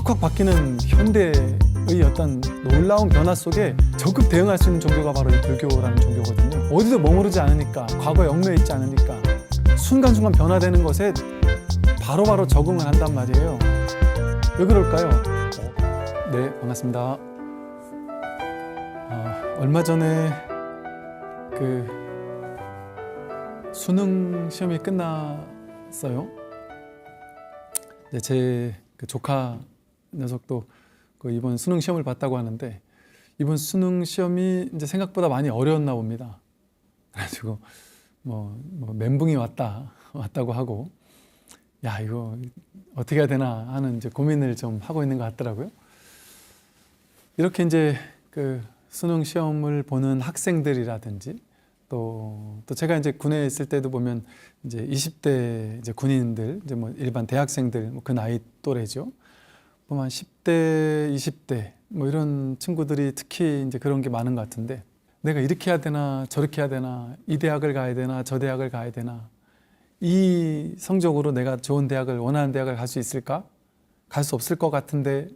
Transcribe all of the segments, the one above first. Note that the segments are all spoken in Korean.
확확 바뀌는 현대의 어떤 놀라운 변화 속에 적극 대응할 수 있는 종교가 바로 이 불교라는 종교거든요. 어디도 머무르지 않으니까, 과거에 얽매여 있지 않으니까 순간순간 변화되는 것에 바로바로 적응을 한단 말이에요. 왜 그럴까요? 네, 반갑습니다. 얼마 전에 수능 시험이 끝났어요. 네, 제 조카 녀석도 이번 수능 시험을 봤다고 하는데, 이번 수능 시험이 이제 생각보다 많이 어려웠나 봅니다. 그래가지고 멘붕이 왔다고 하고, 야, 이거 어떻게 해야 되나 하는 이제 고민을 좀 하고 있는 것 같더라고요. 이렇게 이제 수능 시험을 보는 학생들이라든지 또 제가 이제 군에 있을 때도 보면 이제 20대 이제 군인들, 이제 일반 대학생들, 그 나이 또래죠. 보면 10대, 20대 이런 친구들이 특히 이제 그런 게 많은 것 같은데, 내가 이렇게 해야 되나 저렇게 해야 되나, 이 대학을 가야 되나 저 대학을 가야 되나, 이 성적으로 내가 좋은 대학을, 원하는 대학을 갈 수 있을까? 갈 수 없을 것 같은데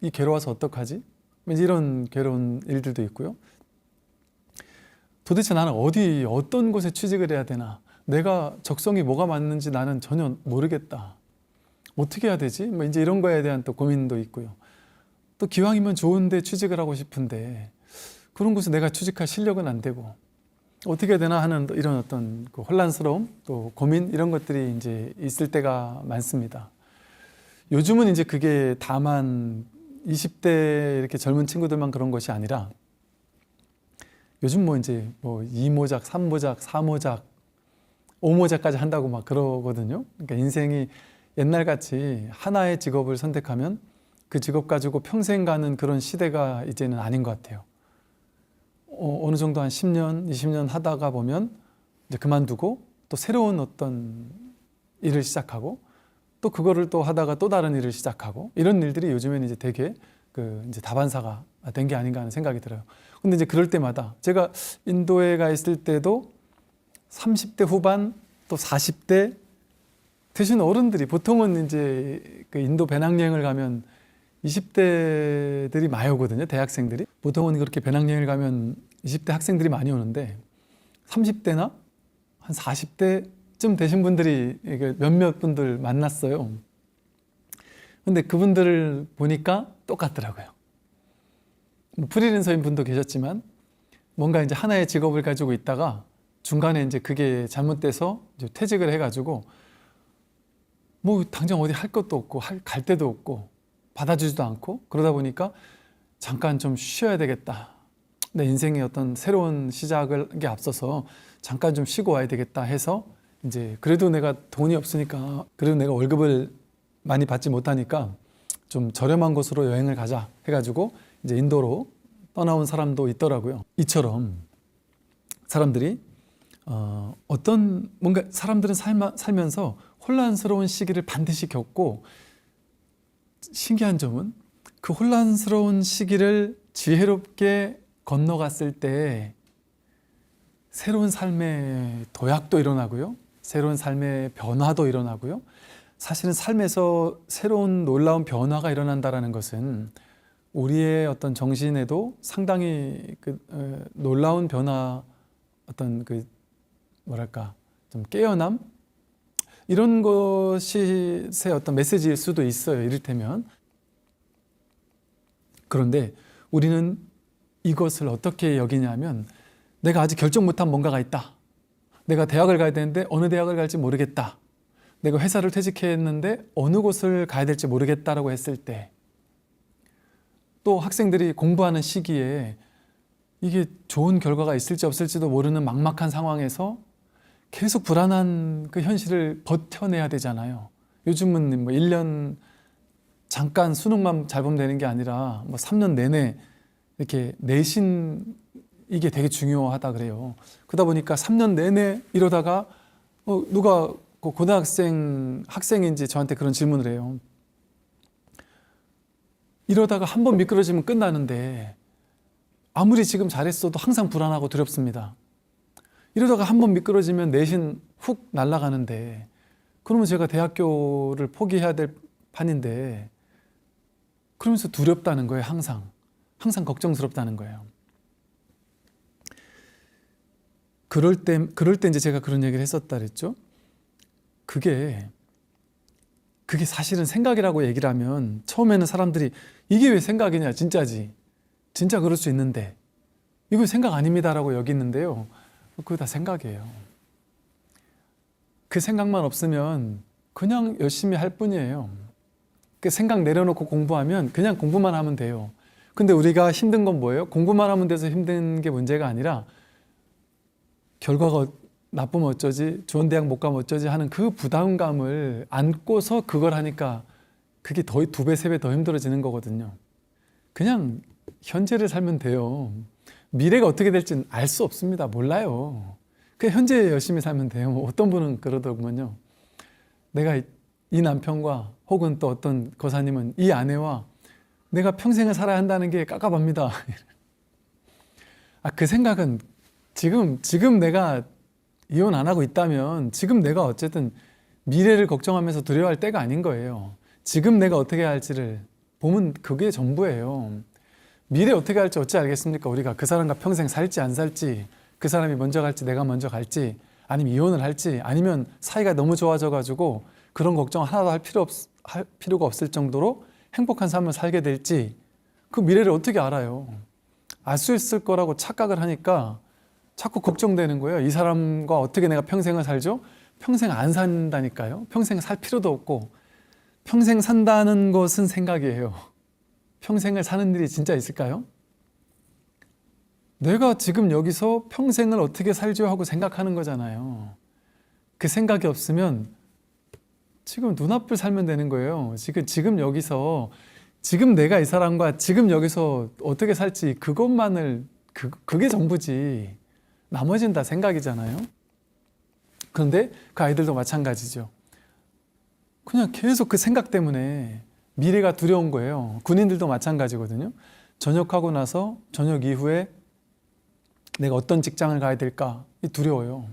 이 괴로워서 어떡하지? 이런 괴로운 일들도 있고요. 도대체 나는 어떤 곳에 취직을 해야 되나, 내가 적성이 뭐가 맞는지 나는 전혀 모르겠다, 어떻게 해야 되지? 이제 이런 거에 대한 또 고민도 있고요. 또 기왕이면 좋은 데 취직을 하고 싶은데 그런 곳에 내가 취직할 실력은 안 되고 어떻게 해야 되나 하는 이런 어떤 혼란스러움, 또 고민, 이런 것들이 이제 있을 때가 많습니다. 요즘은 이제 그게 다만 20대 이렇게 젊은 친구들만 그런 것이 아니라, 요즘 이제 2모작, 3모작, 4모작, 5모작까지 한다고 막 그러거든요. 그러니까 인생이 옛날같이 하나의 직업을 선택하면 그 직업 가지고 평생 가는 그런 시대가 이제는 아닌 것 같아요. 어느 정도 한 10년, 20년 하다가 보면 이제 그만두고 또 새로운 어떤 일을 시작하고, 또 그거를 또 하다가 또 다른 일을 시작하고, 이런 일들이 요즘에는 이제 되게 이제 다반사가 된 게 아닌가 하는 생각이 들어요. 근데 이제 그럴 때마다, 제가 인도에 가 있을 때도 30대 후반 또 40대 되신 어른들이, 보통은 이제 인도 배낭여행을 가면 20대들이 많이 오거든요. 대학생들이. 보통은 그렇게 배낭여행을 가면 20대 학생들이 많이 오는데, 30대나 한 40대쯤 되신 분들이 몇몇 분들 만났어요. 근데 그분들을 보니까 똑같더라고요. 프리랜서인 분도 계셨지만, 뭔가 이제 하나의 직업을 가지고 있다가 중간에 이제 그게 잘못돼서 이제 퇴직을 해가지고 당장 어디 할 것도 없고 갈 데도 없고 받아주지도 않고, 그러다 보니까 잠깐 좀 쉬어야 되겠다, 내 인생의 어떤 새로운 시작을 앞서서 잠깐 좀 쉬고 와야 되겠다 해서, 이제 그래도 내가 돈이 없으니까, 그래도 내가 월급을 많이 받지 못하니까 좀 저렴한 곳으로 여행을 가자 해가지고 이제 인도로 떠나온 사람도 있더라고요. 이처럼 사람들이 뭔가 사람들은 살면서 혼란스러운 시기를 반드시 겪고, 신기한 점은 그 혼란스러운 시기를 지혜롭게 건너갔을 때 새로운 삶의 도약도 일어나고요, 새로운 삶의 변화도 일어나고요. 사실은 삶에서 새로운 놀라운 변화가 일어난다는 것은 우리의 어떤 정신에도 상당히 놀라운 변화, 어떤 좀 깨어남, 이런 것이 새 어떤 메시지일 수도 있어요, 이를테면. 그런데 우리는 이것을 어떻게 여기냐면, 내가 아직 결정 못한 뭔가가 있다, 내가 대학을 가야 되는데 어느 대학을 갈지 모르겠다, 내가 회사를 퇴직했는데 어느 곳을 가야 될지 모르겠다라고 했을 때, 또 학생들이 공부하는 시기에 이게 좋은 결과가 있을지 없을지도 모르는 막막한 상황에서 계속 불안한 그 현실을 버텨내야 되잖아요. 요즘은 1년 잠깐 수능만 잘 보면 되는 게 아니라 3년 내내 이렇게 내신, 이게 되게 중요하다 그래요. 그러다 보니까 3년 내내 이러다가 누가 학생인지 저한테 그런 질문을 해요. 이러다가 한 번 미끄러지면 끝나는데 아무리 지금 잘했어도 항상 불안하고 두렵습니다. 이러다가 한 번 미끄러지면 내신 훅 날아가는데, 그러면 제가 대학교를 포기해야 될 판인데 그러면서 두렵다는 거예요. 항상 걱정스럽다는 거예요. 그럴 때 이제 제가 그런 얘기를 했었다 그랬죠. 그게 사실은 생각이라고 얘기를 하면 처음에는 사람들이 이게 왜 생각이냐, 진짜지, 진짜 그럴 수 있는데 이거 생각 아닙니다라고 여기는데요, 그거 다 생각이에요. 그 생각만 없으면 그냥 열심히 할 뿐이에요. 그 생각 내려놓고 공부하면 그냥 공부만 하면 돼요. 근데 우리가 힘든 건 뭐예요? 공부만 하면 돼서 힘든 게 문제가 아니라 결과가 나쁘면 어쩌지, 좋은 대학 못 가면 어쩌지 하는 그 부담감을 안고서 그걸 하니까 그게 더 2배, 3배 더 힘들어지는 거거든요. 그냥 현재를 살면 돼요. 미래가 어떻게 될지는 알 수 없습니다. 몰라요. 그냥 현재 열심히 살면 돼요. 뭐 어떤 분은 그러더구먼요. 내가 이 남편과 혹은 또 어떤 거사님은 이 아내와 내가 평생을 살아야 한다는 게 깝깝합니다. 그 생각은 지금 내가 이혼 안 하고 있다면 지금 내가 어쨌든 미래를 걱정하면서 두려워할 때가 아닌 거예요. 지금 내가 어떻게 할지를 보면 그게 전부예요. 미래 어떻게 할지 어찌 알겠습니까? 우리가 그 사람과 평생 살지 안 살지, 그 사람이 먼저 갈지 내가 먼저 갈지, 아니면 이혼을 할지, 아니면 사이가 너무 좋아져 가지고 그런 걱정 하나도 할 필요가 없을 정도로 행복한 삶을 살게 될지, 그 미래를 어떻게 알아요? 알 수 있을 거라고 착각을 하니까 자꾸 걱정되는 거예요. 이 사람과 어떻게 내가 평생을 살죠? 평생 안 산다니까요. 평생 살 필요도 없고, 평생 산다는 것은 생각이에요. 평생을 사는 일이 진짜 있을까요? 내가 지금 여기서 평생을 어떻게 살죠 하고 생각하는 거잖아요. 그 생각이 없으면 지금 눈앞을 살면 되는 거예요. 지금 여기서, 지금 내가 이 사람과 지금 여기서 어떻게 살지, 그것만을, 그게 전부지. 나머지는 다 생각이잖아요. 그런데 그 아이들도 마찬가지죠. 그냥 계속 그 생각 때문에 미래가 두려운 거예요. 군인들도 마찬가지거든요. 전역하고 나서 전역 이후에 내가 어떤 직장을 가야 될까? 이 두려워요.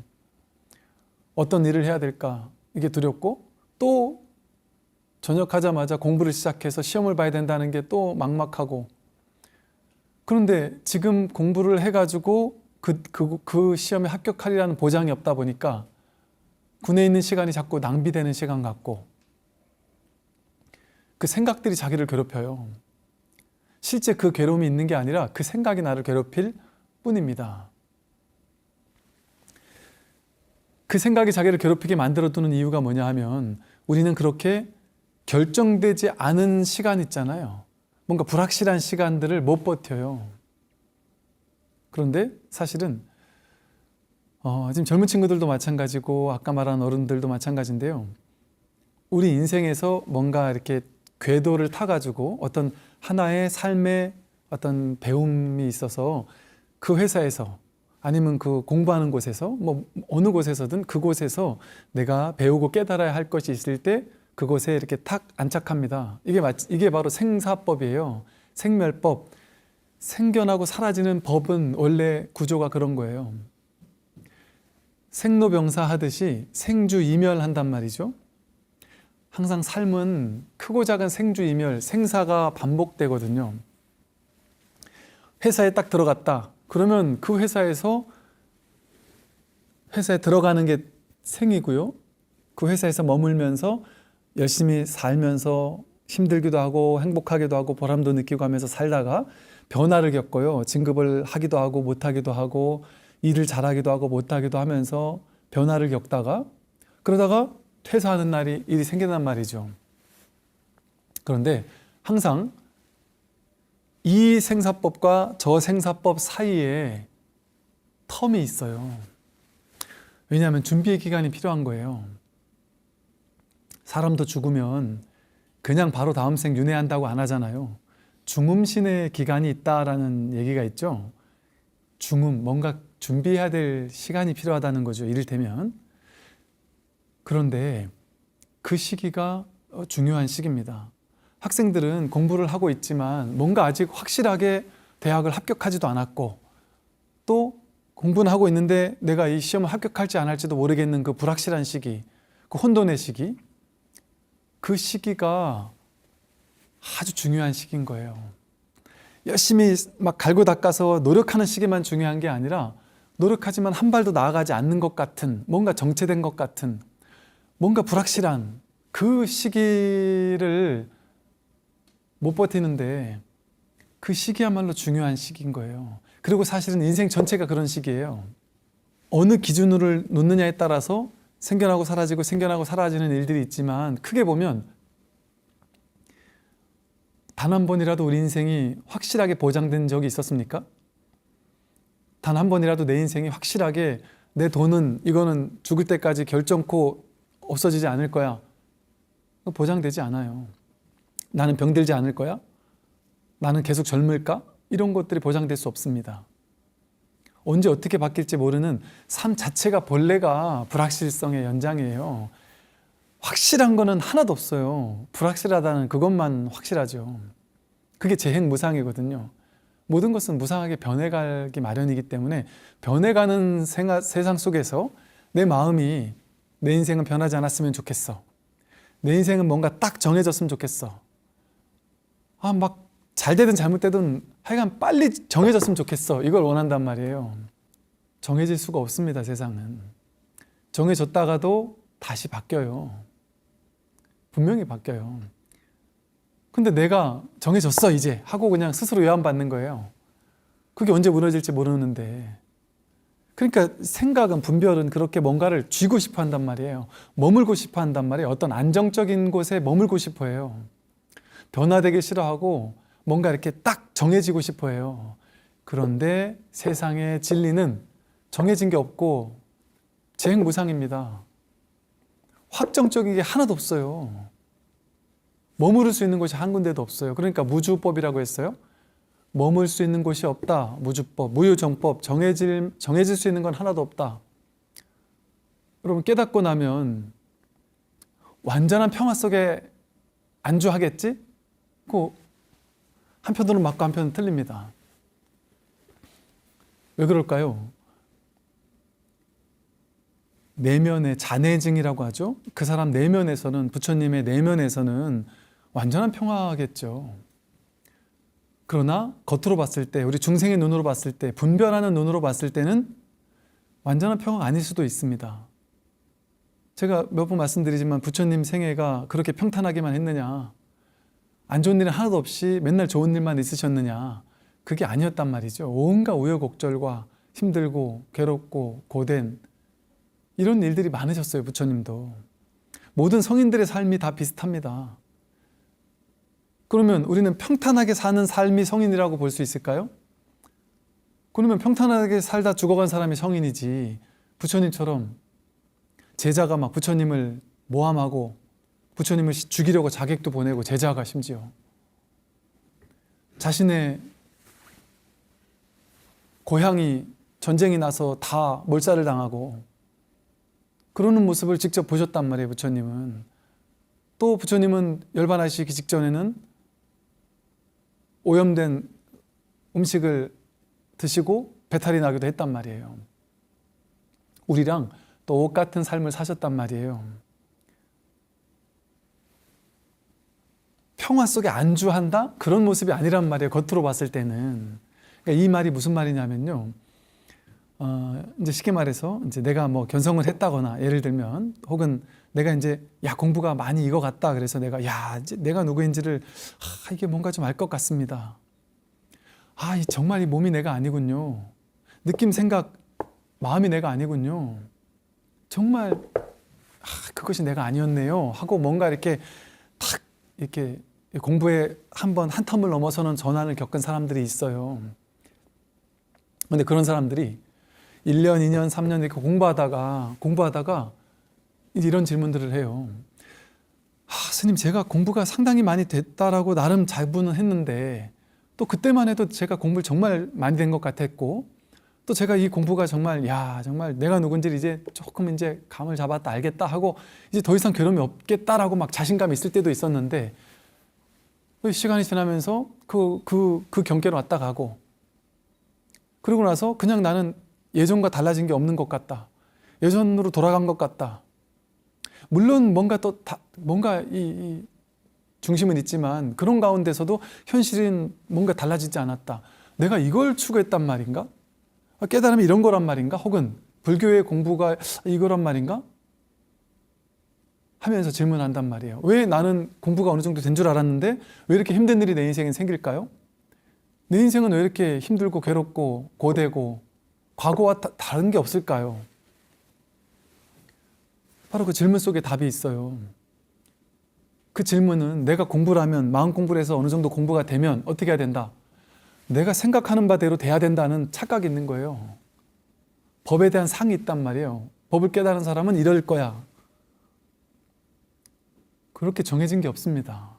어떤 일을 해야 될까? 이게 두렵고, 또 전역하자마자 공부를 시작해서 시험을 봐야 된다는 게 또 막막하고, 그런데 지금 공부를 해가지고 그 시험에 합격하리라는 보장이 없다 보니까 군에 있는 시간이 자꾸 낭비되는 시간 같고, 그 생각들이 자기를 괴롭혀요. 실제 그 괴로움이 있는 게 아니라 그 생각이 나를 괴롭힐 뿐입니다. 그 생각이 자기를 괴롭히게 만들어두는 이유가 뭐냐 하면, 우리는 그렇게 결정되지 않은 시간 있잖아요. 뭔가 불확실한 시간들을 못 버텨요. 그런데 사실은 지금 젊은 친구들도 마찬가지고 아까 말한 어른들도 마찬가지인데요. 우리 인생에서 뭔가 이렇게 궤도를 타가지고 어떤 하나의 삶의 어떤 배움이 있어서 그 회사에서, 아니면 그 공부하는 곳에서, 뭐 어느 곳에서든 그곳에서 내가 배우고 깨달아야 할 것이 있을 때 그곳에 이렇게 탁 안착합니다. 이게 바로 생사법이에요. 생멸법. 생겨나고 사라지는 법은 원래 구조가 그런 거예요. 생로병사 하듯이 생주이멸한단 말이죠. 항상 삶은 크고 작은 생주이멸, 생사가 반복되거든요. 회사에 딱 들어갔다. 그러면 그 회사에 들어가는 게 생이고요. 그 회사에서 머물면서 열심히 살면서 힘들기도 하고 행복하기도 하고 보람도 느끼고 하면서 살다가 변화를 겪어요. 진급을 하기도 하고 못하기도 하고 일을 잘하기도 하고 못하기도 하면서 변화를 겪다가, 그러다가 퇴사하는 날이 일이 생긴단 말이죠. 그런데 항상 이 생사법과 저 생사법 사이에 텀이 있어요. 왜냐하면 준비의 기간이 필요한 거예요. 사람도 죽으면 그냥 바로 다음 생 윤회한다고 안 하잖아요. 중음신의 기간이 있다라는 얘기가 있죠. 중음, 뭔가 준비해야 될 시간이 필요하다는 거죠. 이를테면. 그런데 그 시기가 중요한 시기입니다. 학생들은 공부를 하고 있지만 뭔가 아직 확실하게 대학을 합격하지도 않았고, 또 공부는 하고 있는데 내가 이 시험을 합격할지 안 할지도 모르겠는 그 불확실한 시기, 그 혼돈의 시기, 그 시기가 아주 중요한 시기인 거예요. 열심히 막 갈고 닦아서 노력하는 시기만 중요한 게 아니라 노력하지만 한 발도 나아가지 않는 것 같은, 뭔가 정체된 것 같은, 뭔가 불확실한 그 시기를 못 버티는데 그 시기야말로 중요한 시기인 거예요. 그리고 사실은 인생 전체가 그런 시기예요. 어느 기준으로 놓느냐에 따라서 생겨나고 사라지고 생겨나고 사라지는 일들이 있지만 크게 보면 단 한 번이라도 우리 인생이 확실하게 보장된 적이 있었습니까? 단 한 번이라도 내 인생이 확실하게 내 돈은 이거는 죽을 때까지 결정코 없어지지 않을 거야. 보장되지 않아요. 나는 병들지 않을 거야? 나는 계속 젊을까? 이런 것들이 보장될 수 없습니다. 언제 어떻게 바뀔지 모르는 삶 자체가 본래가 불확실성의 연장이에요. 확실한 거는 하나도 없어요. 불확실하다는 그것만 확실하죠. 그게 재행무상이거든요. 모든 것은 무상하게 변해가기 마련이기 때문에 변해가는 세상 속에서 내 마음이 내 인생은 변하지 않았으면 좋겠어. 내 인생은 뭔가 딱 정해졌으면 좋겠어. 막 잘 되든 잘못되든 하여간 빨리 정해졌으면 좋겠어. 이걸 원한단 말이에요. 정해질 수가 없습니다, 세상은. 정해졌다가도 다시 바뀌어요. 분명히 바뀌어요. 근데 내가 정해졌어 이제 하고 그냥 스스로 외면받는 거예요. 그게 언제 무너질지 모르는데. 그러니까 생각은, 분별은 그렇게 뭔가를 쥐고 싶어 한단 말이에요. 머물고 싶어 한단 말이에요. 어떤 안정적인 곳에 머물고 싶어 해요. 변화되기 싫어하고 뭔가 이렇게 딱 정해지고 싶어 해요. 그런데 세상의 진리는 정해진 게 없고 재행무상입니다. 확정적인 게 하나도 없어요. 머무를 수 있는 곳이 한 군데도 없어요. 그러니까 무주법이라고 했어요. 머물 수 있는 곳이 없다. 무주법, 무유정법, 정해질 수 있는 건 하나도 없다. 여러분 깨닫고 나면 완전한 평화 속에 안주하겠지? 그 한편으로는 맞고 한편은 틀립니다. 왜 그럴까요? 내면의 자내증이라고 하죠. 그 사람 내면에서는, 부처님의 내면에서는 완전한 평화겠죠. 그러나 겉으로 봤을 때, 우리 중생의 눈으로 봤을 때, 분별하는 눈으로 봤을 때는 완전한 평화가 아닐 수도 있습니다. 제가 몇 번 말씀드리지만 부처님 생애가 그렇게 평탄하게만 했느냐, 안 좋은 일은 하나도 없이 맨날 좋은 일만 있으셨느냐, 그게 아니었단 말이죠. 온갖 우여곡절과 힘들고 괴롭고 고된 이런 일들이 많으셨어요. 부처님도. 모든 성인들의 삶이 다 비슷합니다. 그러면 우리는 평탄하게 사는 삶이 성인이라고 볼 수 있을까요? 그러면 평탄하게 살다 죽어간 사람이 성인이지, 부처님처럼 제자가 막 부처님을 모함하고 부처님을 죽이려고 자객도 보내고, 제자가 심지어 자신의 고향이 전쟁이 나서 다 몰살을 당하고 그러는 모습을 직접 보셨단 말이에요. 부처님은. 또 부처님은 열반하시기 직전에는 오염된 음식을 드시고 배탈이 나기도 했단 말이에요. 우리랑 또 옷 같은 삶을 사셨단 말이에요. 평화 속에 안주한다? 그런 모습이 아니란 말이에요. 겉으로 봤을 때는. 그러니까 이 말이 무슨 말이냐면요. 이제 쉽게 말해서 이제 내가 뭐 견성을 했다거나, 예를 들면, 혹은 내가 이제 공부가 많이 익어갔다. 그래서 내가 이제 내가 누구인지를 이게 뭔가 좀 알 것 같습니다. 정말 이 몸이 내가 아니군요. 느낌, 생각, 마음이 내가 아니군요. 정말 그것이 내가 아니었네요. 하고 뭔가 이렇게 탁 이렇게 공부에 한 텀을 넘어서는 전환을 겪은 사람들이 있어요. 근데 그런 사람들이 1년, 2년, 3년 이렇게 공부하다가 이런 질문들을 해요. 스님, 제가 공부가 상당히 많이 됐다라고 나름 자부는 했는데, 또 그때만 해도 제가 공부를 정말 많이 된 것 같았고, 또 제가 이 공부가 정말 내가 누군지 이제 조금 이제 감을 잡았다, 알겠다 하고 이제 더 이상 괴로움이 없겠다라고 막 자신감이 있을 때도 있었는데, 시간이 지나면서 그 경계로 왔다 가고, 그러고 나서 그냥 나는 예전과 달라진 게 없는 것 같다. 예전으로 돌아간 것 같다. 물론 뭔가 이 중심은 있지만 그런 가운데서도 현실은 뭔가 달라지지 않았다. 내가 이걸 추구했단 말인가? 깨달음이 이런 거란 말인가? 혹은 불교의 공부가 이거란 말인가? 하면서 질문한단 말이에요. 왜 나는 공부가 어느 정도 된 줄 알았는데 왜 이렇게 힘든 일이 내 인생에 생길까요? 내 인생은 왜 이렇게 힘들고 괴롭고 고되고 과거와 다른 게 없을까요? 바로 그 질문 속에 답이 있어요. 그 질문은 내가 공부를 하면, 마음 공부를 해서 어느 정도 공부가 되면 어떻게 해야 된다? 내가 생각하는 바대로 돼야 된다는 착각이 있는 거예요. 법에 대한 상이 있단 말이에요. 법을 깨달은 사람은 이럴 거야. 그렇게 정해진 게 없습니다.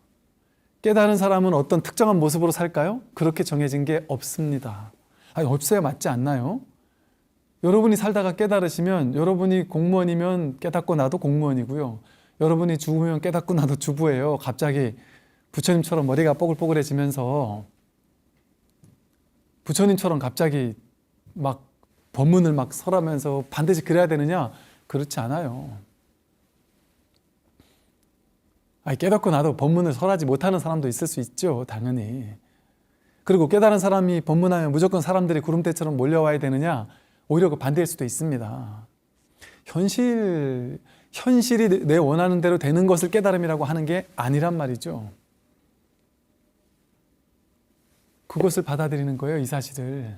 깨달은 사람은 어떤 특정한 모습으로 살까요? 그렇게 정해진 게 없습니다. 아니, 없어야 맞지 않나요? 여러분이 살다가 깨달으시면 여러분이 공무원이면 깨닫고 나도 공무원이고요. 여러분이 주부면 깨닫고 나도 주부예요. 갑자기 부처님처럼 머리가 뽀글뽀글해지면서 부처님처럼 갑자기 막 법문을 막 설하면서 반드시 그래야 되느냐? 그렇지 않아요. 아니, 깨닫고 나도 법문을 설하지 못하는 사람도 있을 수 있죠. 당연히. 그리고 깨달은 사람이 법문하면 무조건 사람들이 구름대처럼 몰려와야 되느냐? 오히려 그 반대일 수도 있습니다. 현실이 내 원하는 대로 되는 것을 깨달음이라고 하는 게 아니란 말이죠. 그것을 받아들이는 거예요, 이 사실을.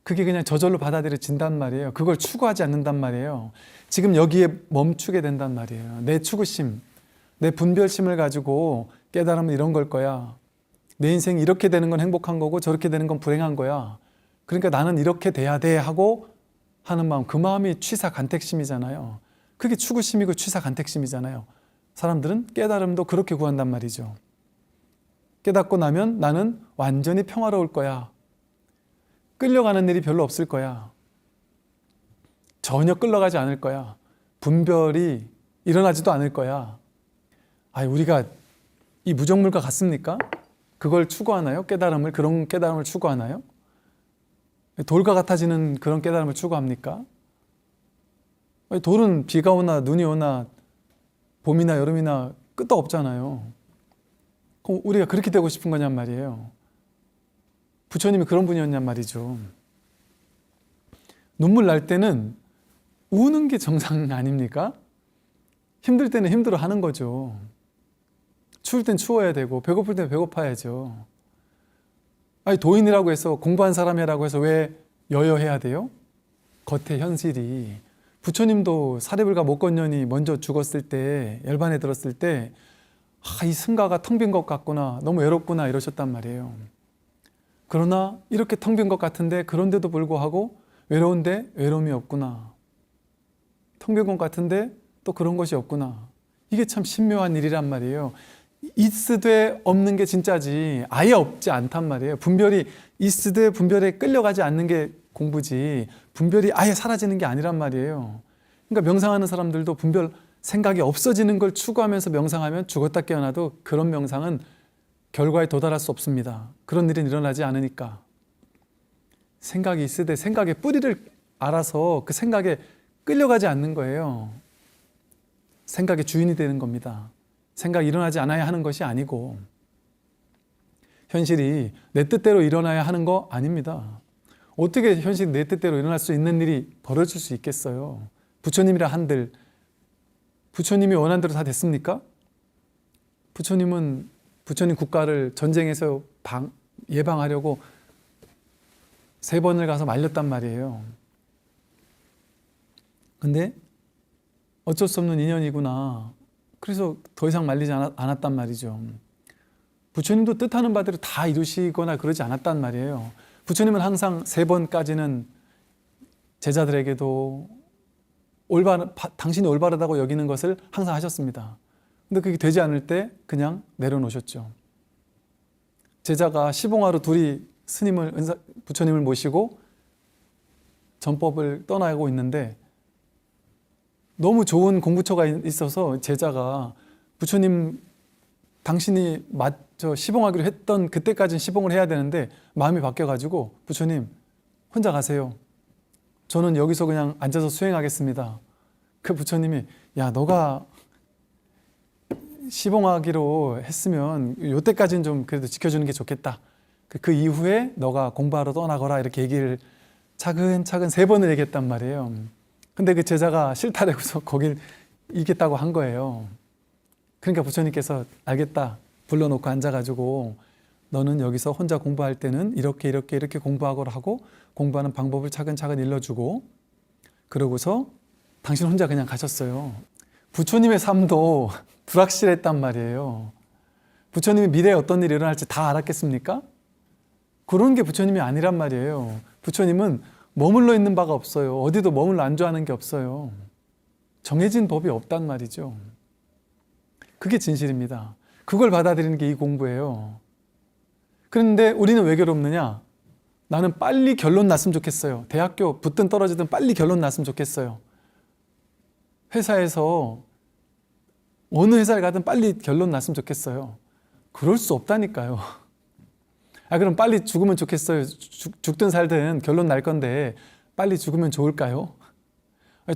그게 그냥 저절로 받아들여진단 말이에요. 그걸 추구하지 않는단 말이에요. 지금 여기에 멈추게 된단 말이에요. 내 추구심, 내 분별심을 가지고 깨달으면 이런 걸 거야. 내 인생이 이렇게 되는 건 행복한 거고 저렇게 되는 건 불행한 거야. 그러니까 나는 이렇게 돼야 돼 하고 하는 마음, 그 마음이 취사간택심이잖아요. 그게 추구심이고 취사간택심이잖아요. 사람들은 깨달음도 그렇게 구한단 말이죠. 깨닫고 나면 나는 완전히 평화로울 거야. 끌려가는 일이 별로 없을 거야. 전혀 끌려가지 않을 거야. 분별이 일어나지도 않을 거야. 우리가 이 무정물과 같습니까? 그걸 추구하나요? 깨달음을, 그런 깨달음을 추구하나요? 돌과 같아지는 그런 깨달음을 추구합니까? 돌은 비가 오나 눈이 오나 봄이나 여름이나 끝도 없잖아요. 그럼 우리가 그렇게 되고 싶은 거냔 말이에요. 부처님이 그런 분이었냔 말이죠. 눈물 날 때는 우는 게 정상 아닙니까? 힘들 때는 힘들어 하는 거죠. 추울 땐 추워야 되고 배고플 땐 배고파야죠. 도인이라고 해서, 공부한 사람이라고 해서 왜 여여해야 돼요? 겉의 현실이. 부처님도 사리불가 목건년이 먼저 죽었을 때, 열반에 들었을 때 이 승가가 텅 빈 것 같구나, 너무 외롭구나 이러셨단 말이에요. 그러나 이렇게 텅 빈 것 같은데, 그런데도 불구하고 외로운데 외로움이 없구나, 텅 빈 것 같은데 또 그런 것이 없구나. 이게 참 신묘한 일이란 말이에요. 있으되 없는 게 진짜지 아예 없지 않단 말이에요. 분별이 있으되 분별에 끌려가지 않는 게 공부지, 분별이 아예 사라지는 게 아니란 말이에요. 그러니까 명상하는 사람들도 분별 생각이 없어지는 걸 추구하면서 명상하면 죽었다 깨어나도 그런 명상은 결과에 도달할 수 없습니다. 그런 일은 일어나지 않으니까. 생각이 있으되 생각의 뿌리를 알아서 그 생각에 끌려가지 않는 거예요. 생각의 주인이 되는 겁니다. 생각이 일어나지 않아야 하는 것이 아니고, 현실이 내 뜻대로 일어나야 하는 거 아닙니다. 어떻게 현실이 내 뜻대로 일어날 수 있는 일이 벌어질 수 있겠어요? 부처님이라 한들 부처님이 원한 대로 다 됐습니까? 부처님 국가를 전쟁에서 예방하려고 3번을 가서 말렸단 말이에요. 근데 어쩔 수 없는 인연이구나. 그래서 더 이상 말리지 않았단 말이죠. 부처님도 뜻하는 바대로 다 이루시거나 그러지 않았단 말이에요. 부처님은 항상 3번까지는 제자들에게도 당신이 올바르다고 여기는 것을 항상 하셨습니다. 근데 그게 되지 않을 때 그냥 내려놓으셨죠. 제자가 시봉하러 둘이 부처님을 모시고 전법을 떠나고 있는데, 너무 좋은 공부처가 있어서 제자가 부처님, 당신이 시봉하기로 했던 그때까지는 시봉을 해야 되는데 마음이 바뀌어가지고, 부처님 혼자 가세요. 저는 여기서 그냥 앉아서 수행하겠습니다. 그 부처님이, 야, 너가 시봉하기로 했으면 요때까지는 좀 그래도 지켜주는 게 좋겠다. 그 이후에 너가 공부하러 떠나거라 이렇게 얘기를 차근차근 3번을 얘기했단 말이에요. 근데 그 제자가 싫다라고서 거길 이겠다고 한 거예요. 그러니까 부처님께서 알겠다 불러놓고 앉아가지고 너는 여기서 혼자 공부할 때는 이렇게 공부하거라 하고 공부하는 방법을 차근차근 일러주고 그러고서 당신 혼자 그냥 가셨어요. 부처님의 삶도 불확실했단 말이에요. 부처님이 미래에 어떤 일이 일어날지 다 알았겠습니까? 그런 게 부처님이 아니란 말이에요. 부처님은 머물러 있는 바가 없어요. 어디도 머물러 안주하는 게 없어요. 정해진 법이 없단 말이죠. 그게 진실입니다. 그걸 받아들이는 게 이 공부예요. 그런데 우리는 왜 괴롭느냐? 나는 빨리 결론 났으면 좋겠어요. 대학교 붙든 떨어지든 빨리 결론 났으면 좋겠어요. 회사에서 어느 회사를 가든 빨리 결론 났으면 좋겠어요. 그럴 수 없다니까요. 그럼 빨리 죽으면 좋겠어요. 죽든 살든 결론 날 건데 빨리 죽으면 좋을까요?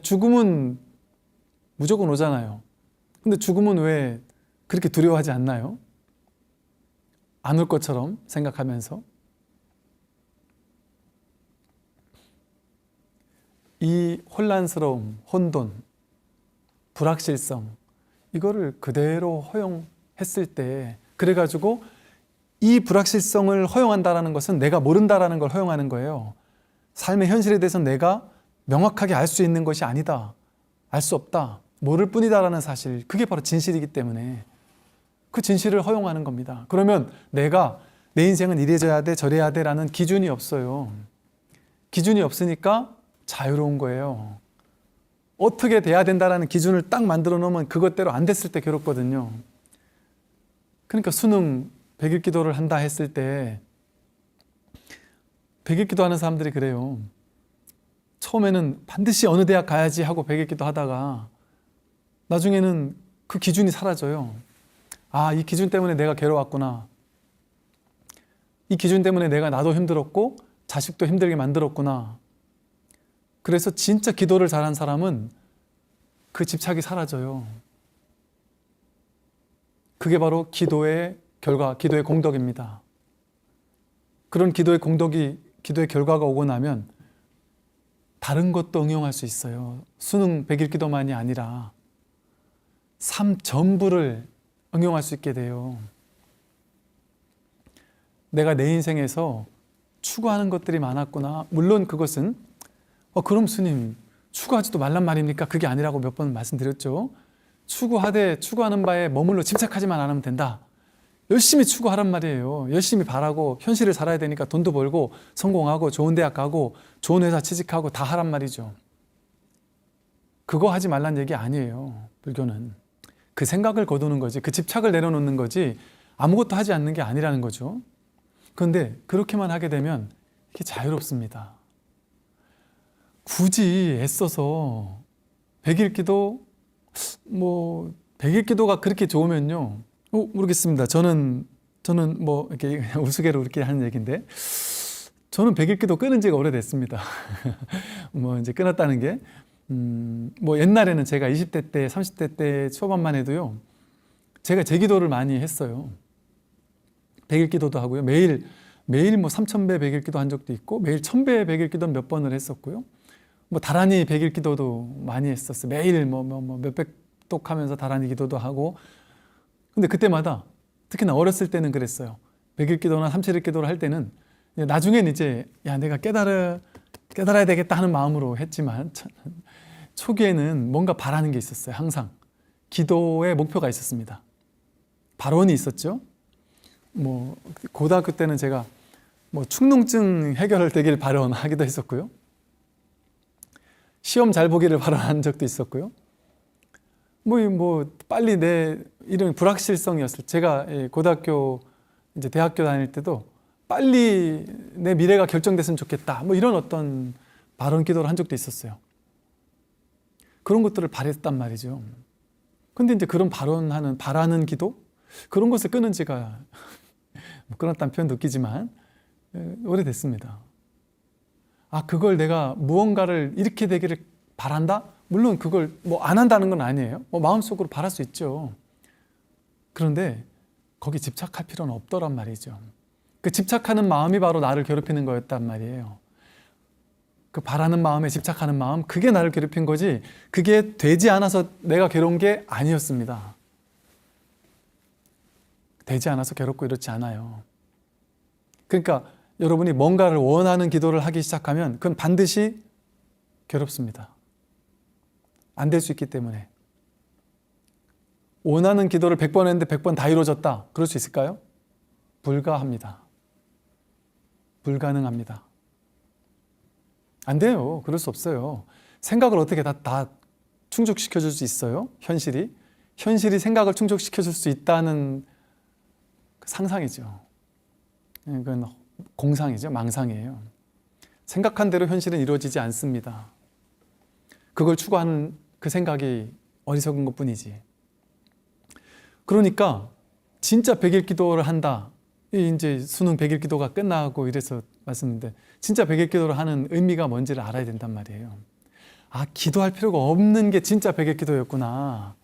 죽음은 무조건 오잖아요. 근데 죽음은 왜 그렇게 두려워하지 않나요? 안 올 것처럼 생각하면서. 이 혼란스러움, 혼돈, 불확실성 이거를 그대로 허용했을 때 그래가지고 이 불확실성을 허용한다는 것은 내가 모른다라는 걸 허용하는 거예요. 삶의 현실에 대해서 내가 명확하게 알 수 있는 것이 아니다. 알 수 없다. 모를 뿐이다라는 사실. 그게 바로 진실이기 때문에 그 진실을 허용하는 겁니다. 그러면 내가 내 인생은 이래져야 돼 저래야 돼라는 기준이 없어요. 기준이 없으니까 자유로운 거예요. 어떻게 돼야 된다라는 기준을 딱 만들어 놓으면 그것대로 안 됐을 때 괴롭거든요. 그러니까 수능 100일 기도를 한다 했을 때 100일 기도하는 사람들이 그래요. 처음에는 반드시 어느 대학 가야지 하고 100일 기도하다가 나중에는 그 기준이 사라져요. 이 기준 때문에 내가 괴로웠구나. 이 기준 때문에 내가 나도 힘들었고 자식도 힘들게 만들었구나. 그래서 진짜 기도를 잘한 사람은 그 집착이 사라져요. 그게 바로 기도의 결과, 기도의 공덕입니다. 그런 기도의 결과가 오고 나면 다른 것도 응용할 수 있어요. 수능 100일 기도만이 아니라 삶 전부를 응용할 수 있게 돼요. 내가 내 인생에서 추구하는 것들이 많았구나. 물론 그것은 그럼 스님 추구하지도 말란 말입니까? 그게 아니라고 몇 번 말씀드렸죠. 추구하는 바에 머물러 집착하지만 않으면 된다. 열심히 추구하란 말이에요. 열심히 바라고 현실을 살아야 되니까 돈도 벌고 성공하고 좋은 대학 가고 좋은 회사 취직하고 다 하란 말이죠. 그거 하지 말란 얘기 아니에요. 불교는. 그 생각을 거두는 거지, 그 집착을 내려놓는 거지 아무것도 하지 않는 게 아니라는 거죠. 그런데 그렇게만 하게 되면 이게 자유롭습니다. 굳이 애써서 100일 기도 100일 기도가 그렇게 좋으면요. 모르겠습니다. 저는 뭐 이렇게 우스개로 이렇게 하는 얘기인데 저는 100일 기도 끊은 지가 오래됐습니다. 이제 끊었다는 게 옛날에는 제가 20대 때, 30대 때 초반만 해도요. 제가 제기도를 많이 했어요. 100일 기도도 하고요. 매일 3000배 100일 기도 한 적도 있고 매일 1000배 100일 기도 몇 번을 했었고요. 다란히 100일 기도도 많이 했었어요. 매일 몇백 독 하면서 다란히 기도도 하고. 근데 그때마다 특히나 어렸을 때는 그랬어요. 100일 기도나 37일 기도를 할 때는 나중엔 이제 내가 깨달아야 되겠다 하는 마음으로 했지만 초기에는 뭔가 바라는 게 있었어요. 항상 기도의 목표가 있었습니다. 발언이 있었죠. 고등학교 때는 제가 축농증 해결되길 발언하기도 했었고요. 시험 잘 보기를 발언한 적도 있었고요. 빨리 내 이런 불확실성이었을. 제가 고등학교 이제 대학교 다닐 때도 빨리 내 미래가 결정됐으면 좋겠다. 이런 어떤 발언 기도를 한 적도 있었어요. 그런 것들을 바랬단 말이죠. 근데 이제 그런 바라는 기도? 그런 것을 끊은 지가 끊었다는 표현도 웃기지만 오래됐습니다. 그걸 내가 무언가를 이렇게 되기를 바란다? 물론 그걸 안 한다는 건 아니에요. 마음속으로 바랄 수 있죠. 그런데 거기 집착할 필요는 없더란 말이죠. 그 집착하는 마음이 바로 나를 괴롭히는 거였단 말이에요. 그 바라는 마음에 집착하는 마음, 그게 나를 괴롭힌 거지, 그게 되지 않아서 내가 괴로운 게 아니었습니다. 되지 않아서 괴롭고 이렇지 않아요. 그러니까 여러분이 뭔가를 원하는 기도를 하기 시작하면 그건 반드시 괴롭습니다. 안 될 수 있기 때문에. 원하는 기도를 100번 했는데 100번 다 이루어졌다. 그럴 수 있을까요? 불가합니다. 불가능합니다. 안 돼요. 그럴 수 없어요. 생각을 어떻게 다 충족시켜 줄 수 있어요? 현실이 생각을 충족시켜 줄 수 있다는 상상이죠. 그건 공상이죠. 망상이에요. 생각한 대로 현실은 이루어지지 않습니다. 그걸 추구하는 그 생각이 어리석은 것뿐이지. 그러니까 진짜 100일 기도를 한다. 이제 수능 100일 기도가 끝나고 이래서 말씀드렸는데, 진짜 100일 기도를 하는 의미가 뭔지를 알아야 된단 말이에요. 아, 기도할 필요가 없는 게 진짜 100일 기도였구나.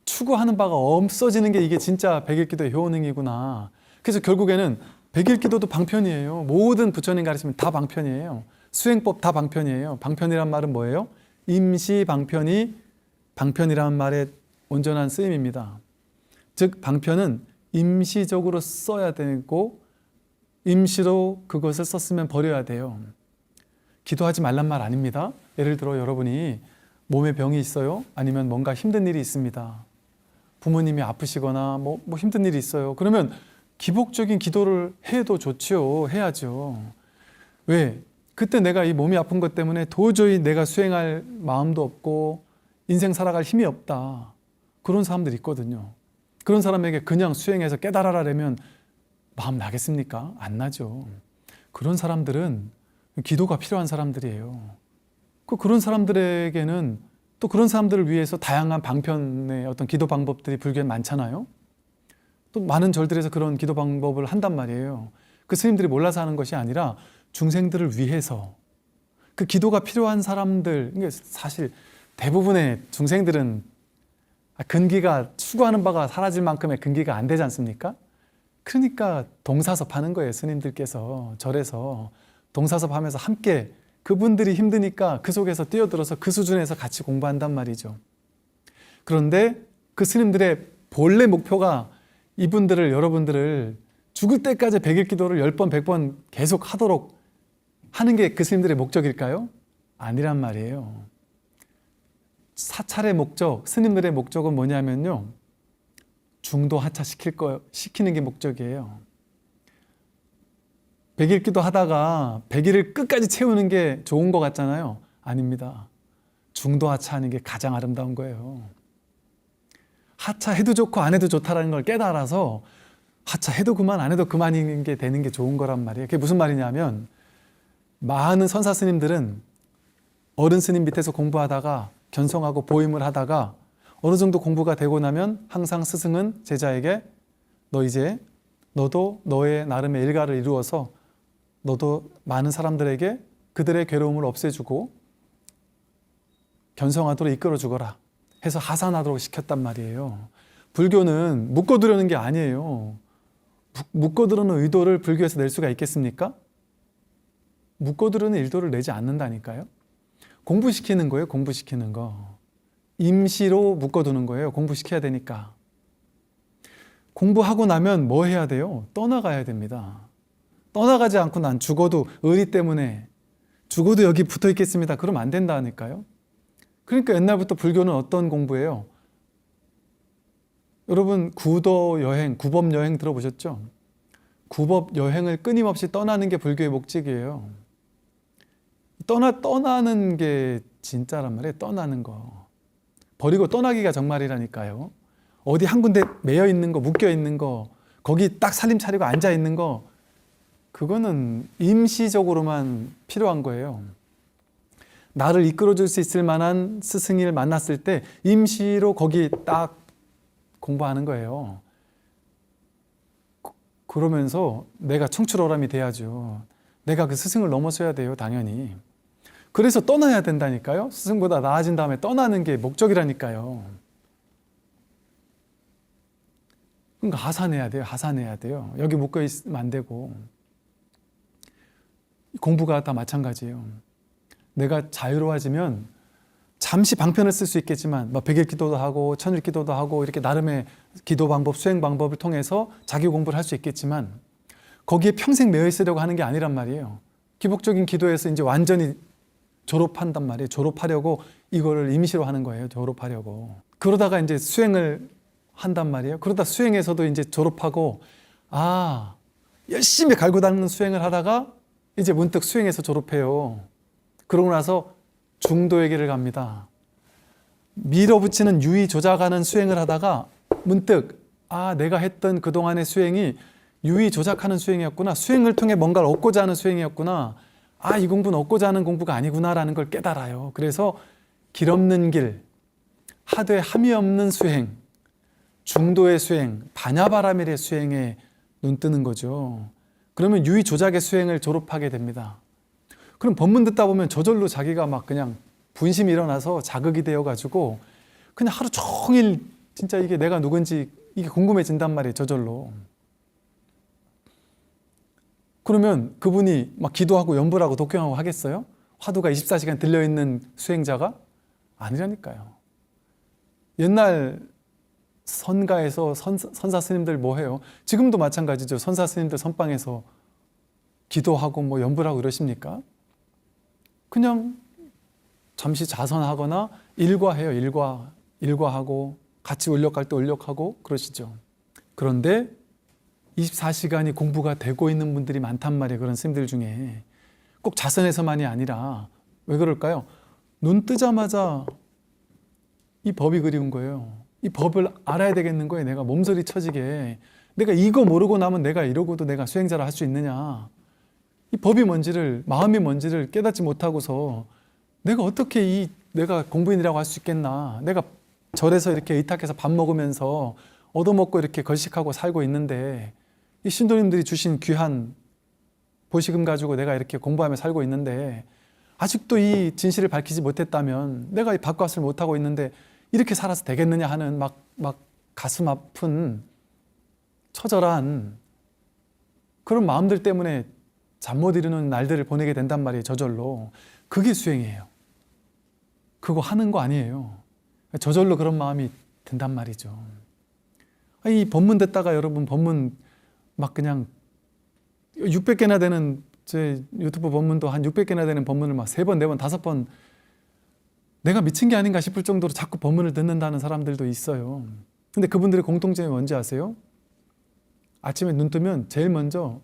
추구하는 바가 없어지는 게 이게 진짜 100일 기도의 효능이구나. 그래서 결국에는 100일 기도도 방편이에요. 모든 부처님 가르치면 다 방편이에요. 수행법 다 방편이에요. 방편이란 말은 뭐예요? 임시 방편이 방편이라는 말의 온전한 쓰임입니다. 즉 방편은 임시적으로 써야 되고 임시로 그것을 썼으면 버려야 돼요. 기도하지 말란 말 아닙니다. 예를 들어 여러분이 몸에 병이 있어요. 아니면 뭔가 힘든 일이 있습니다. 부모님이 아프시거나 뭐 힘든 일이 있어요. 그러면 기복적인 기도를 해도 좋지요. 해야죠. 왜? 그때 내가 이 몸이 아픈 것 때문에 도저히 내가 수행할 마음도 없고 인생 살아갈 힘이 없다. 그런 사람들이 있거든요. 그런 사람에게 그냥 수행해서 깨달아라라면 마음 나겠습니까? 안 나죠. 그런 사람들은 기도가 필요한 사람들이에요. 그런 사람들에게는 또 그런 사람들을 위해서 다양한 방편의 어떤 기도 방법들이 불교에 많잖아요. 또 많은 절들에서 그런 기도 방법을 한단 말이에요. 그 스님들이 몰라서 하는 것이 아니라 중생들을 위해서 그 기도가 필요한 사람들, 사실 대부분의 중생들은 근기가 추구하는 바가 사라질 만큼의 근기가 안 되지 않습니까? 그러니까 동사섭 하는 거예요. 스님들께서 절에서 동사섭 하면서 함께 그분들이 힘드니까 그 속에서 뛰어들어서 그 수준에서 같이 공부한단 말이죠. 그런데 그 스님들의 본래 목표가 이분들을, 여러분들을 죽을 때까지 100일 기도를 10번, 100번 계속 하도록 하는 게 그 스님들의 목적일까요? 아니란 말이에요. 사찰의 목적, 스님들의 목적은 뭐냐면요, 중도 하차 시키는 게 목적이에요. 100일 기도 하다가 100일을 끝까지 채우는 게 좋은 것 같잖아요. 아닙니다. 중도 하차하는 게 가장 아름다운 거예요. 하차해도 좋고 안 해도 좋다는 걸 깨달아서 하차해도 그만 안 해도 그만인 게 되는 게 좋은 거란 말이에요. 그게 무슨 말이냐면, 많은 선사 스님들은 어른 스님 밑에서 공부하다가 견성하고 보임을 하다가 어느 정도 공부가 되고 나면 항상 스승은 제자에게 너도 너의 나름의 일가를 이루어서 너도 많은 사람들에게 그들의 괴로움을 없애주고 견성하도록 이끌어 주거라 해서 하산하도록 시켰단 말이에요. 불교는 묶어두려는 게 아니에요. 묶어두려는 의도를 불교에서 낼 수가 있겠습니까? 묶어두려는 의도를 내지 않는다니까요. 공부시키는 거예요. 공부시키는 거. 임시로 묶어두는 거예요. 공부시켜야 되니까. 공부하고 나면 뭐 해야 돼요? 떠나가야 됩니다. 떠나가지 않고 난 죽어도 의리 때문에 죽어도 여기 붙어 있겠습니다. 그러면 안 된다니까요. 그러니까 옛날부터 불교는 어떤 공부예요? 여러분 구도 여행, 구법 여행 들어보셨죠? 구법 여행을 끊임없이 떠나는 게 불교의 목적이에요. 떠나는 게 진짜란 말이에요. 떠나는 거. 버리고 떠나기가 정말이라니까요. 어디 한 군데 매여 있는 거, 묶여 있는 거, 거기 딱 살림 차리고 앉아 있는 거, 그거는 임시적으로만 필요한 거예요. 나를 이끌어줄 수 있을 만한 스승을 만났을 때 임시로 거기 딱 공부하는 거예요. 그러면서 내가 청출어람이 돼야죠. 내가 그 스승을 넘어서야 돼요, 당연히. 그래서 떠나야 된다니까요. 스승보다 나아진 다음에 떠나는 게 목적이라니까요. 그러니까 하산해야 돼요. 하산해야 돼요. 여기 묶여 있으면 안 되고. 공부가 다 마찬가지예요. 내가 자유로워지면 잠시 방편을 쓸 수 있겠지만 막 백일 기도도 하고 천일 기도도 하고 이렇게 나름의 기도 방법, 수행 방법을 통해서 자기 공부를 할 수 있겠지만 거기에 평생 매여 있으려고 하는 게 아니란 말이에요. 기복적인 기도에서 이제 완전히 졸업한단 말이에요. 졸업하려고 이거를 임시로 하는 거예요. 졸업하려고. 그러다가 이제 수행을 한단 말이에요. 그러다 수행에서도 이제 졸업하고 열심히 갈고 닦는 수행을 하다가 이제 문득 수행에서 졸업해요. 그러고 나서 중도의 길을 갑니다. 밀어붙이는 유의 조작하는 수행을 하다가 문득 내가 했던 그동안의 수행이 유의 조작하는 수행이었구나. 수행을 통해 뭔가를 얻고자 하는 수행이었구나. 이 공부는 얻고자 하는 공부가 아니구나라는 걸 깨달아요. 그래서 길 없는 길, 하되 함이 없는 수행, 중도의 수행, 반야바라밀의 수행에 눈 뜨는 거죠. 그러면 유의 조작의 수행을 졸업하게 됩니다. 그럼 법문 듣다 보면 저절로 자기가 막 그냥 분심이 일어나서 자극이 되어가지고 그냥 하루 종일 진짜 이게 내가 누군지 이게 궁금해진단 말이에요. 저절로. 그러면 그분이 막 기도하고 연불하고 독경하고 하겠어요? 화두가 24시간 들려있는 수행자가? 아니라니까요. 옛날 선가에서 선사 스님들 뭐 해요? 지금도 마찬가지죠. 선사 스님들 선방에서 기도하고 뭐 연불하고 이러십니까? 그냥 잠시 자선하거나 일과해요. 일과하고 같이 울력할 때 울력하고 그러시죠. 그런데 24시간이 공부가 되고 있는 분들이 많단 말이에요. 그런 스님들 중에. 꼭 자선해서만이 아니라 왜 그럴까요? 눈 뜨자마자 이 법이 그리운 거예요. 이 법을 알아야 되겠는 거예요. 내가 몸서리 쳐지게. 내가 이거 모르고 나면 내가 이러고도 내가 수행자를 할 수 있느냐. 이 법이 뭔지를, 마음이 뭔지를 깨닫지 못하고서 내가 어떻게 내가 공부인이라고 할 수 있겠나. 내가 절에서 이렇게 의탁해서 밥 먹으면서 얻어먹고 이렇게 걸식하고 살고 있는데 이 신도님들이 주신 귀한 보시금 가지고 내가 이렇게 공부하며 살고 있는데 아직도 이 진실을 밝히지 못했다면 내가 이 밥값을 못하고 있는데 이렇게 살아서 되겠느냐 하는 막 가슴 아픈 처절한 그런 마음들 때문에 잠 못 이루는 날들을 보내게 된단 말이에요. 저절로. 그게 수행이에요. 그거 하는 거 아니에요. 저절로 그런 마음이 든단 말이죠. 이 법문 듣다가 여러분 법문 막 그냥 600개나 되는 제 유튜브 법문도 한 600개나 되는 법문을 막 3번, 4번, 5번 내가 미친 게 아닌가 싶을 정도로 자꾸 법문을 듣는다는 사람들도 있어요. 근데 그분들의 공통점이 뭔지 아세요? 아침에 눈 뜨면 제일 먼저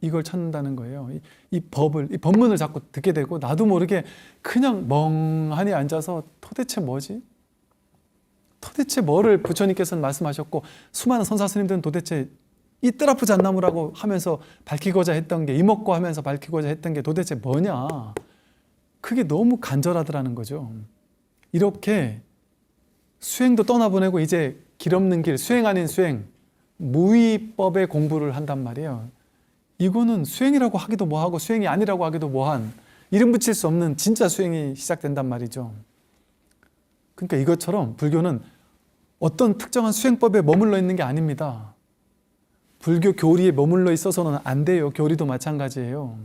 이걸 찾는다는 거예요. 이 법문을 자꾸 듣게 되고 나도 모르게 그냥 멍하니 앉아서 도대체 뭐지? 도대체 뭐를 부처님께서는 말씀하셨고 수많은 선사 스님들은 도대체 이 뜰 아프 잣나무라고 하면서 밝히고자 했던 게 이먹고 하면서 밝히고자 했던 게 도대체 뭐냐? 그게 너무 간절하더라는 거죠. 이렇게 수행도 떠나보내고 이제 길 없는 길, 수행 아닌 수행, 무위법의 공부를 한단 말이에요. 이거는 수행이라고 하기도 뭐하고 수행이 아니라고 하기도 뭐한 이름 붙일 수 없는 진짜 수행이 시작된단 말이죠. 그러니까 이것처럼 불교는 어떤 특정한 수행법에 머물러 있는 게 아닙니다. 불교 교리에 머물러 있어서는 안 돼요. 교리도 마찬가지예요.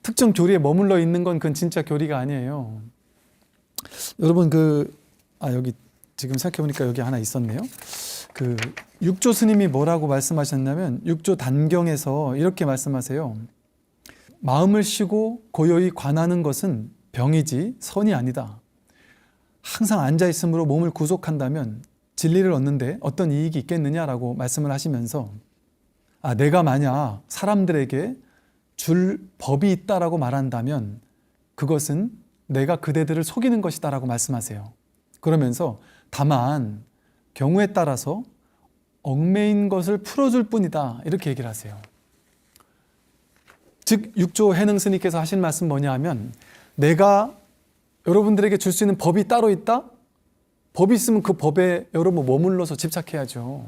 특정 교리에 머물러 있는 건 그건 진짜 교리가 아니에요. 여러분 여기 지금 생각해보니까 여기 하나 있었네요. 육조 스님이 뭐라고 말씀하셨냐면 육조 단경에서 이렇게 말씀하세요. 마음을 쉬고 고요히 관하는 것은 병이지 선이 아니다. 항상 앉아있음으로 몸을 구속한다면 진리를 얻는데 어떤 이익이 있겠느냐라고 말씀을 하시면서 내가 만약 사람들에게 줄 법이 있다라고 말한다면 그것은 내가 그대들을 속이는 것이다라고 말씀하세요. 그러면서 다만 경우에 따라서 얽매인 것을 풀어줄 뿐이다 이렇게 얘기를 하세요. 즉 육조 해능 스님께서 하신 말씀 뭐냐 하면 내가 여러분들에게 줄 수 있는 법이 따로 있다? 법이 있으면 그 법에 여러분 머물러서 집착해야죠.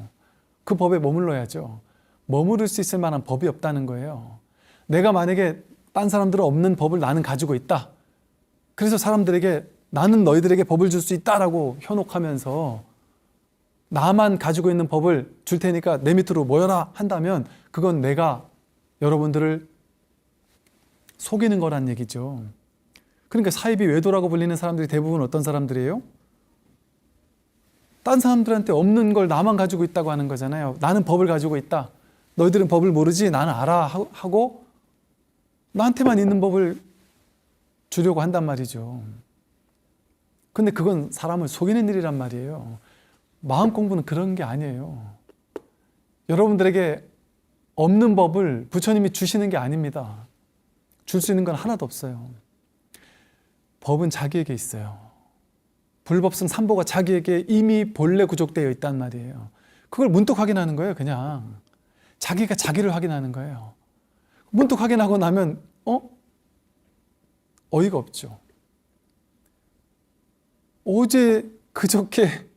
그 법에 머물러야죠. 머무를 수 있을 만한 법이 없다는 거예요. 내가 만약에 딴 사람들은 없는 법을 나는 가지고 있다. 그래서 사람들에게 나는 너희들에게 법을 줄 수 있다라고 현혹하면서 나만 가지고 있는 법을 줄 테니까 내 밑으로 모여라 한다면 그건 내가 여러분들을 속이는 거란 얘기죠. 그러니까 사이비 외도라고 불리는 사람들이 대부분 어떤 사람들이에요? 딴 사람들한테 없는 걸 나만 가지고 있다고 하는 거잖아요. 나는 법을 가지고 있다. 너희들은 법을 모르지 나는 알아 하고 나한테만 있는 법을 주려고 한단 말이죠. 근데 그건 사람을 속이는 일이란 말이에요. 마음 공부는 그런 게 아니에요. 여러분들에게 없는 법을 부처님이 주시는 게 아닙니다. 줄 수 있는 건 하나도 없어요. 법은 자기에게 있어요. 불법성 삼보가 자기에게 이미 본래 구족되어 있단 말이에요. 그걸 문득 확인하는 거예요. 그냥 자기가 자기를 확인하는 거예요. 문득 확인하고 나면 어이가 없죠. 어제 그저께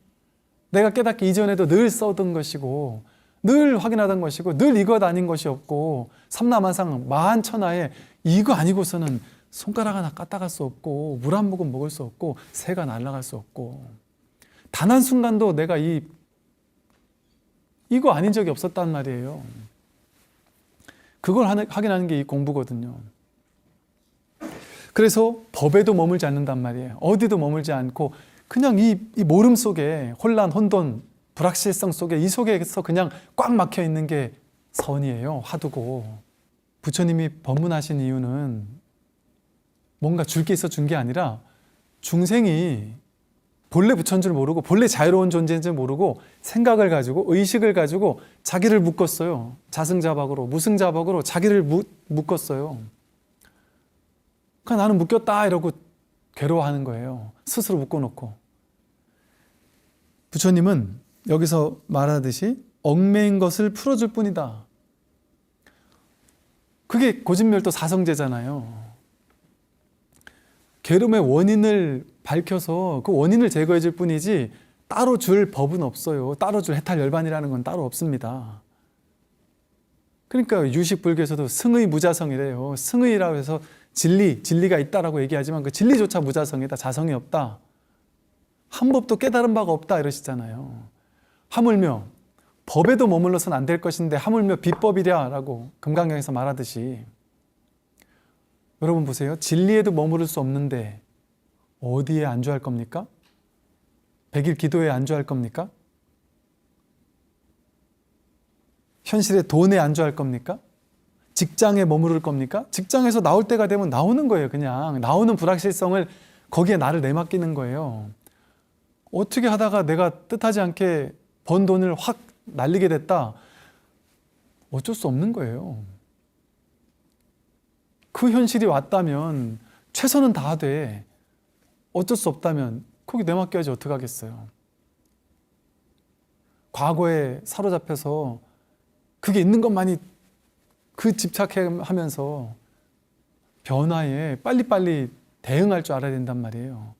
내가 깨닫기 이전에도 늘 써던 것이고 늘 확인하던 것이고 늘 이것 아닌 것이 없고 삼라만상 만천하에 이거 아니고서는 손가락 하나 까딱할 수 없고 물 한 모금 먹을 수 없고 새가 날아갈 수 없고 단 한순간도 내가 이거 아닌 적이 없었단 말이에요. 그걸 확인하는 게 이 공부거든요. 그래서 법에도 머물지 않는단 말이에요. 어디도 머물지 않고 그냥 이 모름 속에 혼란, 혼돈, 불확실성 속에 이 속에서 그냥 꽉 막혀 있는 게 선이에요. 화두고. 부처님이 법문하신 이유는 뭔가 줄 게 있어 준 게 아니라 중생이 본래 부처인 줄 모르고 본래 자유로운 존재인 줄 모르고 생각을 가지고 의식을 가지고 자기를 묶었어요. 자승자박으로 무승자박으로 자기를 묶었어요. 그러니까 나는 묶였다 이러고 괴로워하는 거예요. 스스로 묶어놓고. 부처님은 여기서 말하듯이 얽매인 것을 풀어줄 뿐이다. 그게 고진멸도 사성제잖아요. 괴로움의 원인을 밝혀서 그 원인을 제거해 줄 뿐이지 따로 줄 법은 없어요. 따로 줄 해탈열반이라는 건 따로 없습니다. 그러니까 유식불교에서도 승의 무자성이래요. 승의라고 해서 진리가 있다라고 얘기하지만 그 진리조차 무자성이다. 자성이 없다. 한 법도 깨달은 바가 없다 이러시잖아요. 하물며 법에도 머물러서는 안 될 것인데 하물며 비법이랴라고 금강경에서 말하듯이 여러분 보세요. 진리에도 머무를 수 없는데 어디에 안주할 겁니까? 100일 기도에 안주할 겁니까? 현실의 돈에 안주할 겁니까? 직장에 머무를 겁니까? 직장에서 나올 때가 되면 나오는 거예요. 그냥 나오는 불확실성을 거기에 나를 내맡기는 거예요. 어떻게 하다가 내가 뜻하지 않게 번 돈을 확 날리게 됐다. 어쩔 수 없는 거예요. 그 현실이 왔다면 최선은 다하되 어쩔 수 없다면 거기 내맡겨야지 어떡하겠어요. 과거에 사로잡혀서 그게 있는 것만이 그 집착하면서 변화에 빨리빨리 대응할 줄 알아야 된단 말이에요.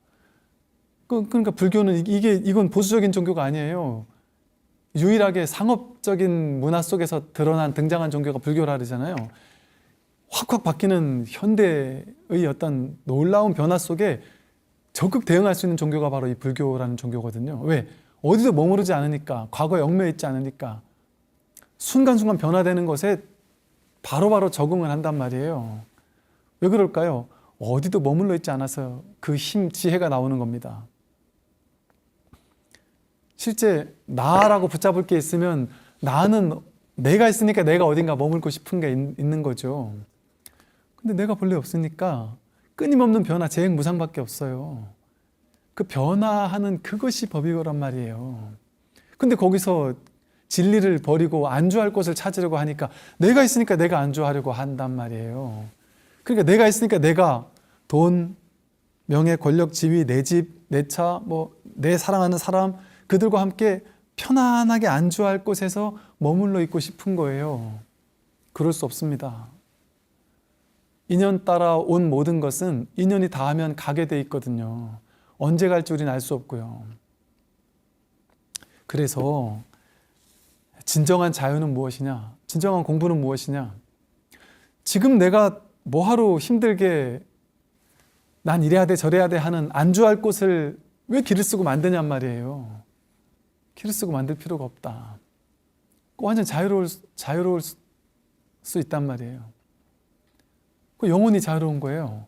그러니까 불교는 이건 보수적인 종교가 아니에요. 유일하게 상업적인 문화 속에서 등장한 종교가 불교라 그러잖아요. 확확 바뀌는 현대의 어떤 놀라운 변화 속에 적극 대응할 수 있는 종교가 바로 이 불교라는 종교거든요. 왜? 어디도 머무르지 않으니까, 과거에 얽매여 있지 않으니까 순간순간 변화되는 것에 바로바로 적응을 한단 말이에요. 왜 그럴까요? 어디도 머물러 있지 않아서 그 힘, 지혜가 나오는 겁니다. 실제 나라고 붙잡을 게 있으면 나는 내가 있으니까 내가 어딘가 머물고 싶은 게 있는 거죠. 근데 내가 본래 없으니까 끊임없는 변화, 재행무상밖에 없어요. 그 변화하는 그것이 법이거란 말이에요. 근데 거기서 진리를 버리고 안주할 곳을 찾으려고 하니까 내가 있으니까 내가 안주하려고 한단 말이에요. 그러니까 내가 있으니까 내가 돈, 명예, 권력, 지위, 내 집, 내 차, 내 사랑하는 사람 그들과 함께 편안하게 안주할 곳에서 머물러 있고 싶은 거예요. 그럴 수 없습니다. 인연 따라 온 모든 것은 인연이 닿으면 가게 돼 있거든요. 언제 갈지 우리는 알 수 없고요. 그래서 진정한 자유는 무엇이냐? 진정한 공부는 무엇이냐? 지금 내가 뭐하러 힘들게 난 이래야 돼 저래야 돼 하는 안주할 곳을 왜 길을 쓰고 만드냔 말이에요. 키를 쓰고 만들 필요가 없다. 완전 자유로울 수 있단 말이에요. 영혼이 자유로운 거예요.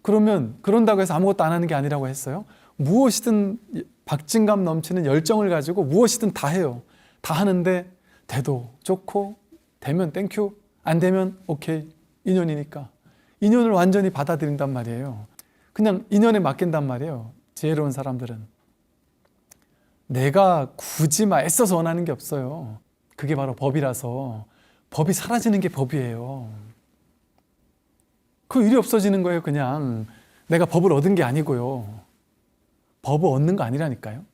그러면 그런다고 해서 아무것도 안 하는 게 아니라고 했어요. 무엇이든 박진감 넘치는 열정을 가지고 무엇이든 다 해요. 다 하는데 돼도 좋고 되면 땡큐, 안 되면 오케이, 인연이니까. 인연을 완전히 받아들인단 말이에요. 그냥 인연에 맡긴단 말이에요. 지혜로운 사람들은. 내가 굳이 막 애써서 원하는 게 없어요. 그게 바로 법이라서. 법이 사라지는 게 법이에요. 그 일이 없어지는 거예요. 그냥 내가 법을 얻은 게 아니고요. 법을 얻는 거 아니라니까요.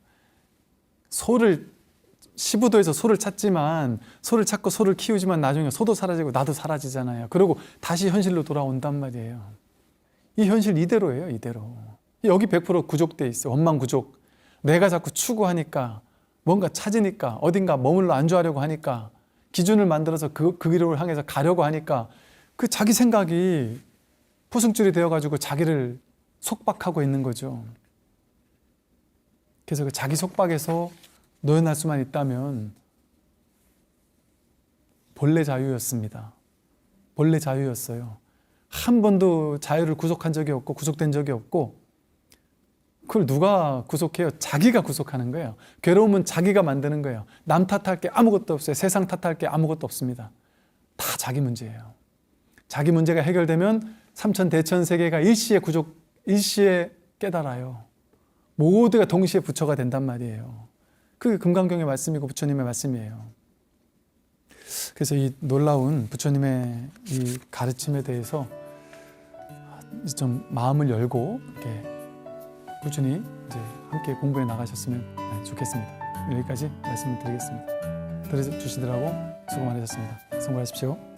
시부도에서 소를 찾지만, 소를 찾고 소를 키우지만 나중에 소도 사라지고 나도 사라지잖아요. 그리고 다시 현실로 돌아온단 말이에요. 이 현실 이대로예요. 이대로. 여기 100% 구족돼 있어요. 원망구족. 내가 자꾸 추구하니까, 뭔가 찾으니까, 어딘가 머물러 안주하려고 하니까, 기준을 만들어서 그 길을 향해서 가려고 하니까 그 자기 생각이 포승줄이 되어가지고 자기를 속박하고 있는 거죠. 그래서 그 자기 속박에서 노연할 수만 있다면 본래 자유였습니다. 본래 자유였어요. 한 번도 자유를 구속한 적이 없고 구속된 적이 없고, 그걸 누가 구속해요? 자기가 구속하는 거예요. 괴로움은 자기가 만드는 거예요. 남 탓할 게 아무것도 없어요. 세상 탓할 게 아무것도 없습니다. 다 자기 문제예요. 자기 문제가 해결되면 삼천대천세계가 일시에 깨달아요. 모두가 동시에 부처가 된단 말이에요. 그게 금강경의 말씀이고 부처님의 말씀이에요. 그래서 이 놀라운 부처님의 이 가르침에 대해서 좀 마음을 열고 이렇게 꾸준히 이제 함께 공부해 나가셨으면 좋겠습니다. 여기까지 말씀을 드리겠습니다. 들어주시더라고 수고 많으셨습니다. 성공하십시오.